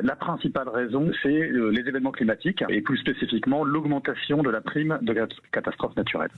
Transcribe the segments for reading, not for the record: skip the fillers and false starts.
La principale raison, c'est les événements climatiques et plus spécifiquement l'augmentation de la prime de catastrophe naturelle.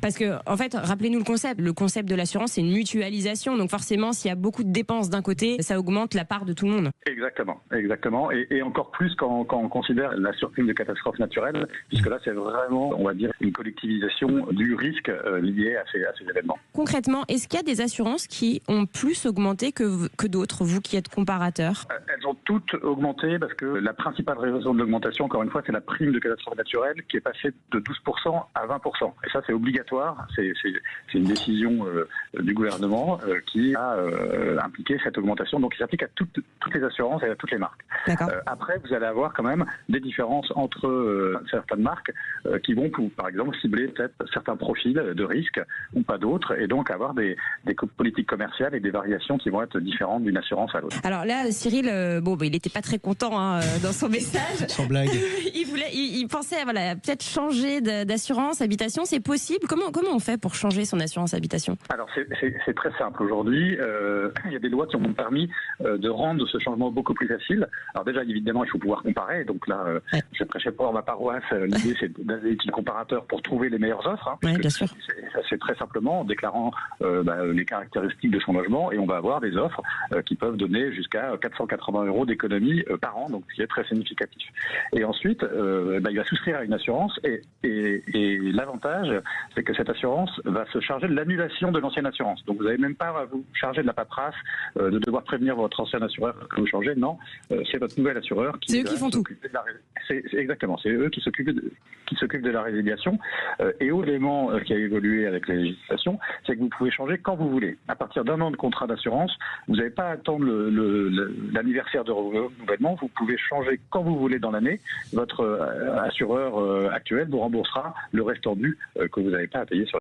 Parce que, en fait, rappelez-nous le concept. Le concept de l'assurance, c'est une mutualisation. Donc forcément, s'il y a beaucoup de dépenses d'un côté, ça augmente la part de tout le monde. Exactement. Et encore plus quand on considère la surprime de catastrophe naturelle, puisque là, c'est vraiment, on va dire, une collectivisation du risque lié à ces événements. Concrètement, est-ce qu'il y a des assurances qui ont plus augmenté que d'autres, vous qui êtes comparateur? Elles ont toutes augmenté parce que la principale raison de l'augmentation, encore une fois, c'est la prime de catastrophe naturelle qui est passée de 12% à 20%. Et ça, c'est obligatoire. C'est une décision du gouvernement qui a impliqué cette augmentation. Donc, il s'applique à toutes les assurances et à toutes les marques. Après, vous allez avoir quand même des différences entre certaines marques qui vont, par exemple, cibler peut-être certains profils de risque ou pas d'autres, et donc avoir des politiques commerciales et des variations qui vont être différentes d'une assurance à l'autre. Alors là, Cyril, il n'était pas très content dans son message. Sans blague. il pensait peut-être changer d'assurance habitation. C'est possible? Comment on fait pour changer son assurance habitation? Alors c'est très simple. Aujourd'hui, il y a des lois qui ont permis de rendre ce changement beaucoup plus facile. Alors déjà, évidemment, il faut pouvoir comparer. Donc là, je prêchais pas dans ma paroisse. L'idée, c'est d'aller utiliser comparateur pour trouver les meilleures offres. Oui, bien sûr. C'est très simplement en déclarant les caractéristiques de son logement, et on va avoir des offres qui peuvent donner jusqu'à 480 € d'économie par an, donc ce qui est très significatif. Et ensuite, il va souscrire à une assurance, et l'avantage, c'est que cette assurance va se charger de l'annulation de l'ancienne assurance. Donc vous n'avez même pas à vous charger de la paperasse, de devoir prévenir votre ancien assureur que vous changez. Non, c'est votre nouvel assureur qui... C'est eux qui font tout. Exactement, c'est eux qui s'occupent de la résiliation. Et autre élément qui a évolué avec la législation, c'est que vous pouvez changer quand vous voulez. À partir d'un an de contrat d'assurance, vous n'avez pas à attendre l'anniversaire de renouvellement. Vous pouvez changer quand vous voulez dans l'année. Votre assureur actuel vous remboursera le restant dû que vous n'avez pas à payer sur